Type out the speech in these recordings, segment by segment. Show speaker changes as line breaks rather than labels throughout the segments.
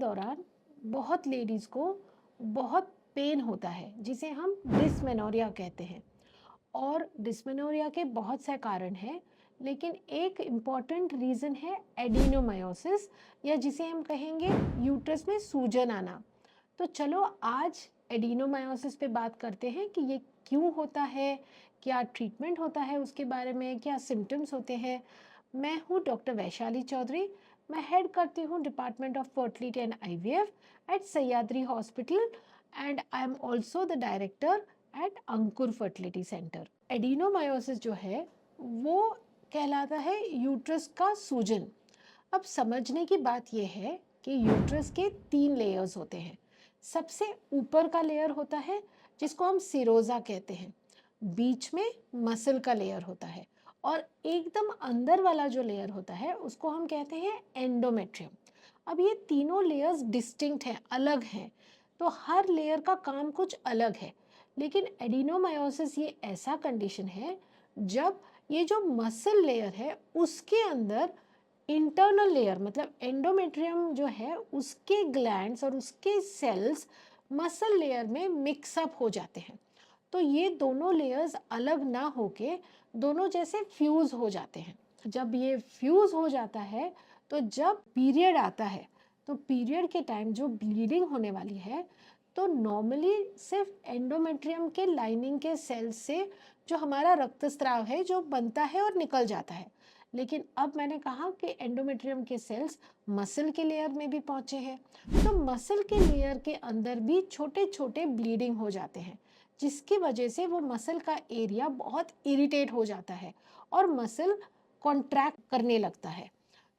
दौरान बहुत लेडीज़ को बहुत पेन होता है जिसे हम डिस्मेनोरिया कहते हैं। और डिस्मेनोरिया के बहुत से कारण हैं, लेकिन एक इम्पॉर्टेंट रीज़न है एडिनोमायोसिस, या जिसे हम कहेंगे यूट्रस में सूजन आना। तो चलो आज एडिनोमायोसिस पे बात करते हैं कि ये क्यों होता है, क्या ट्रीटमेंट होता है उसके बारे में, क्या सिम्टम्स होते हैं। मैं हूँ डॉक्टर वैशाली चौधरी। मैं हेड करती हूँ department of fertility and IVF at Sahyadri hospital, and I am also the director at Ankur fertility centre. Adenomyosis जो है वो कहलाता है यूट्रस का सूजन। अब समझने की बात यह है कि यूट्रस के 3 लेयर्स होते हैं। सबसे ऊपर का लेयर होता है जिसको हम सिरोजा कहते हैं, बीच में मसल का लेयर होता है, और एकदम अंदर वाला जो लेयर होता है उसको हम कहते हैं एंडोमेट्रियम। अब ये तीनों लेयर्स डिस्टिंक्ट हैं, अलग हैं, तो हर लेयर का काम कुछ अलग है। लेकिन एडिनोमायोसिस ये ऐसा कंडीशन है जब ये जो मसल लेयर है उसके अंदर इंटरनल लेयर मतलब एंडोमेट्रियम जो है उसके ग्लैंड्स और उसके सेल्स मसल लेयर में मिक्सअप हो जाते हैं। तो ये दोनों लेयर्स अलग ना होके दोनों जैसे फ्यूज हो जाते हैं। जब ये फ्यूज हो जाता है तो जब पीरियड आता है, तो पीरियड के टाइम जो ब्लीडिंग होने वाली है, तो नॉर्मली सिर्फ एंडोमेट्रियम के लाइनिंग के सेल्स से जो हमारा रक्तस्राव है जो बनता है और निकल जाता है। लेकिन अब मैंने कहा कि एंडोमेट्रियम के सेल्स मसल के लेयर में भी पहुंचे हैं, तो मसल के लेयर के अंदर भी छोटे छोटे ब्लीडिंग हो जाते हैं, जिसकी वजह से वो मसल का एरिया बहुत इरिटेट हो जाता है और मसल कॉन्ट्रैक्ट करने लगता है।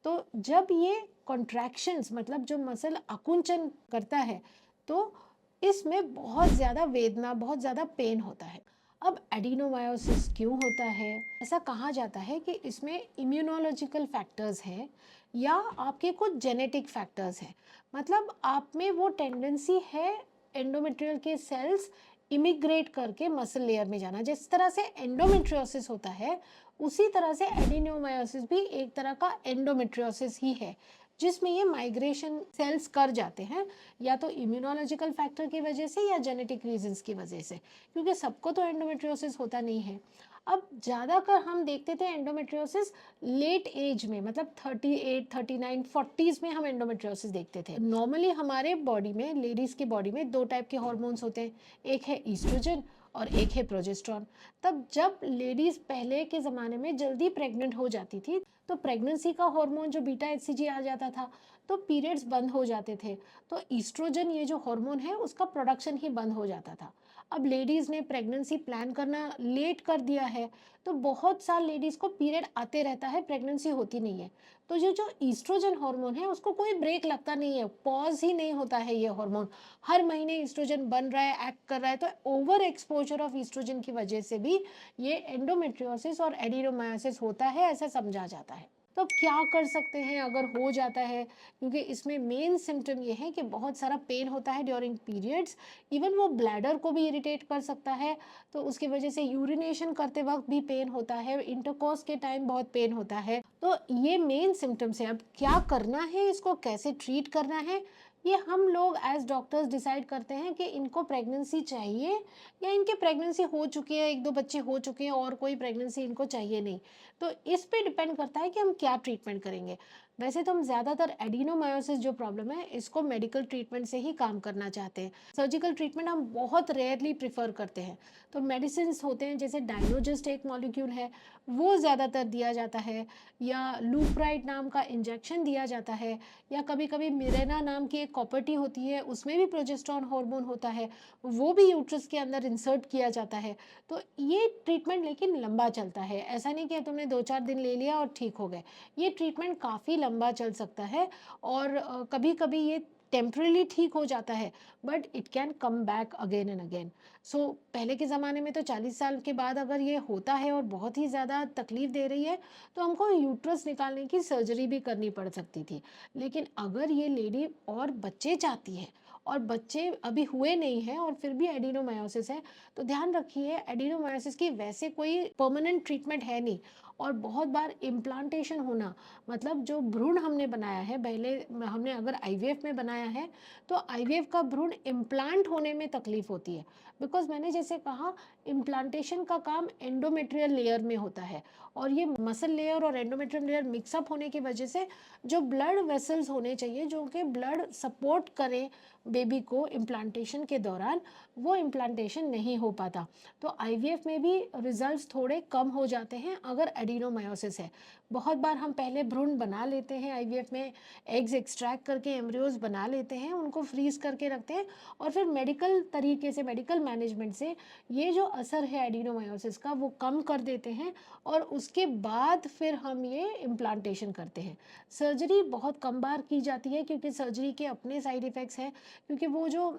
तो जब ये कॉन्ट्रैक्शंस मतलब जो मसल आकुंचन करता है, तो इसमें बहुत ज़्यादा वेदना, बहुत ज़्यादा पेन होता है। अब एडिनोमायोसिस क्यों होता है? ऐसा कहा जाता है कि इसमें इम्यूनोलॉजिकल फैक्टर्स हैं या आपके कुछ जेनेटिक फैक्टर्स हैं। मतलब आप में वो टेंडेंसी है एंडोमेट्रियल के सेल्स इमिग्रेट करके मसल लेयर में जाना। जिस तरह से एंडोमेट्रियोसिस होता है, उसी तरह से एडिनोमायोसिस भी एक तरह का एंडोमेट्रियोसिस ही है, जिसमें ये माइग्रेशन सेल्स कर जाते हैं, या तो इम्यूनोलॉजिकल फैक्टर की वजह से या जेनेटिक रीजंस की वजह से, क्योंकि सबको तो एंडोमेट्रियोसिस होता नहीं है। अब ज़्यादातर हम देखते थे एंडोमेट्रियोसिस लेट एज में, मतलब 38, 39, 40s में हम एंडोमेट्रियोसिस देखते थे। नॉर्मली हमारे बॉडी में, लेडीज़ की बॉडी में 2 टाइप के हॉर्मोन्स होते हैं, एक है ईस्ट्रोजन और एक है प्रोजेस्टेरॉन। तब जब लेडीज़ पहले के ज़माने में जल्दी प्रेग्नेंट हो जाती थी, तो प्रेगनेंसी का हार्मोन जो बीटा एचसीजी आ जाता था, तो पीरियड्स बंद हो जाते थे, तो ईस्ट्रोजन ये जो हार्मोन है उसका प्रोडक्शन ही बंद हो जाता था। अब लेडीज़ ने प्रेगनेंसी प्लान करना लेट कर दिया है, तो बहुत साल लेडीज़ को पीरियड आते रहता है, प्रेगनेंसी होती नहीं है। तो ये जो ईस्ट्रोजन हार्मोन है उसको कोई ब्रेक लगता नहीं है, पॉज ही नहीं होता है ये हार्मोन। हर महीने ईस्ट्रोजन बन रहा है, एक्ट कर रहा है। तो ओवर एक्सपोजर ऑफ ईस्ट्रोजन की वजह से भी ये एंडोमेट्रियोसिस और एडिनोमायोसिस होता है, ऐसा समझा जाता है। तो क्या कर सकते हैं अगर हो जाता है? क्योंकि इसमें मेन सिम्टम ये है कि बहुत सारा पेन होता है ड्यूरिंग पीरियड्स। इवन वो ब्लैडर को भी इरिटेट कर सकता है, तो उसकी वजह से यूरिनेशन करते वक्त भी पेन होता है, इंटरकोर्स के टाइम बहुत पेन होता है। तो ये मेन सिम्टम्स हैं। अब क्या करना है, इसको कैसे ट्रीट करना है, ये हम लोग एज डॉक्टर्स डिसाइड करते हैं कि इनको प्रेगनेंसी चाहिए या इनके प्रेगनेंसी हो चुकी है, 1-2 बच्चे हो चुके हैं और कोई प्रेगनेंसी इनको चाहिए नहीं। तो इस पे डिपेंड करता है कि हम क्या ट्रीटमेंट करेंगे। वैसे तो हम ज़्यादातर एडिनोमायोसिस जो प्रॉब्लम है इसको मेडिकल ट्रीटमेंट से ही काम करना चाहते हैं। सर्जिकल ट्रीटमेंट हम बहुत रेयरली प्रेफर करते हैं। तो मेडिसिन होते हैं, जैसे डायनोजस्ट एक मॉलिक्यूल है, वो ज़्यादातर दिया जाता है, या लूप्राइड नाम का इंजेक्शन दिया जाता है, या कभी कभी मिरेना नाम की एक कॉपर्टी होती है, उसमें भी प्रोजेस्टेरॉन हार्मोन होता है, वो भी यूट्रस के अंदर इंसर्ट किया जाता है। तो ये ट्रीटमेंट लेकिन लंबा चलता है, ऐसा नहीं कि तुमने 2-4 दिन ले लिया और ठीक हो गए। ये ट्रीटमेंट काफ़ी लंबा चल सकता है, और कभी कभी ये टेम्परली ठीक हो जाता है, but it can come back again and again. So पहले के ज़माने में तो 40 साल के बाद अगर ये होता है और बहुत ही ज़्यादा तकलीफ दे रही है, तो हमको यूट्रस निकालने की सर्जरी भी करनी पड़ सकती थी। लेकिन अगर ये लेडी और बच्चे चाहती है और बच्चे अभी हुए नहीं हैं और फिर भी एडिनोमायोसिस है, तो ध्यान रखिए एडिनोमायोसिस की वैसे कोई परमानेंट ट्रीटमेंट है नहीं। और बहुत बार इम्प्लांटेशन होना, मतलब जो भ्रूण हमने बनाया है, पहले हमने अगर आईवीएफ में बनाया है तो आईवीएफ का भ्रूण इम्प्लांट होने में तकलीफ होती है। बिकॉज मैंने जैसे कहा, इम्प्लांटेशन का काम एंडोमेट्रियल लेयर में होता है और ये मसल लेयर और एंडोमेट्रियल लेयर मिक्सअप होने की वजह से जो ब्लड वेसल्स होने चाहिए जो कि ब्लड सपोर्ट करें बेबी को इम्प्लांटेशन के दौरान, वो इम्प्लांटेशन नहीं हो पाता। तो आईवीएफ में भी रिजल्ट्स थोड़े कम हो जाते हैं अगर एडिनोमायोसिस है। बहुत बार हम पहले भ्रूण बना लेते हैं आईवीएफ में, एग्स एक्सट्रैक्ट करके एम्ब्रियोज बना लेते हैं, उनको फ्रीज करके रखते हैं और फिर मेडिकल तरीके से, मेडिकल मैनेजमेंट से ये जो असर है एडिनोमायोसिस का वो कम कर देते हैं और उसके बाद फिर हम ये इम्प्लांटेशन करते हैं। सर्जरी बहुत कम बार की जाती है क्योंकि सर्जरी के अपने साइड इफ़ेक्ट्स हैं, क्योंकि वो जो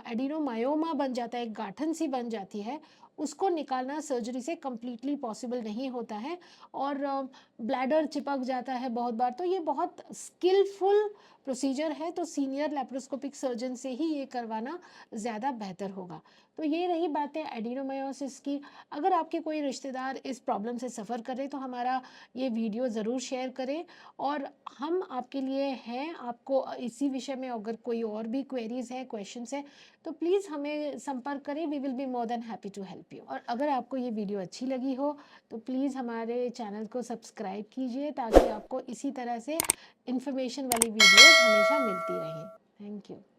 एडिनोमायोमा बन जाता है, एक गांठन सी बन जाती है, उसको निकालना सर्जरी से कम्प्लीटली पॉसिबल नहीं होता है और ब्लैडर चिपक जाता है बहुत बार। तो ये बहुत स्किलफुल प्रोसीजर है, तो सीनियर लैप्रोस्कोपिक सर्जन से ही ये करवाना ज़्यादा बेहतर होगा। तो ये रही बातें एडिनोमायोसिस की। अगर आपके कोई रिश्तेदार इस प्रॉब्लम से सफ़र करें तो हमारा ये वीडियो ज़रूर शेयर करें और हम आपके लिए हैं। आपको इसी विषय में अगर कोई और भी क्वेरीज है, क्वेश्चंस है, तो प्लीज़ हमें संपर्क करें। We will be more than happy to help you. और अगर आपको ये वीडियो अच्छी लगी हो तो प्लीज़ हमारे चैनल को सब्सक्राइब कीजिए ताकि आपको इसी तरह से इन्फॉर्मेशन वाली वीडियोस हमेशा मिलती रहें। Thank you.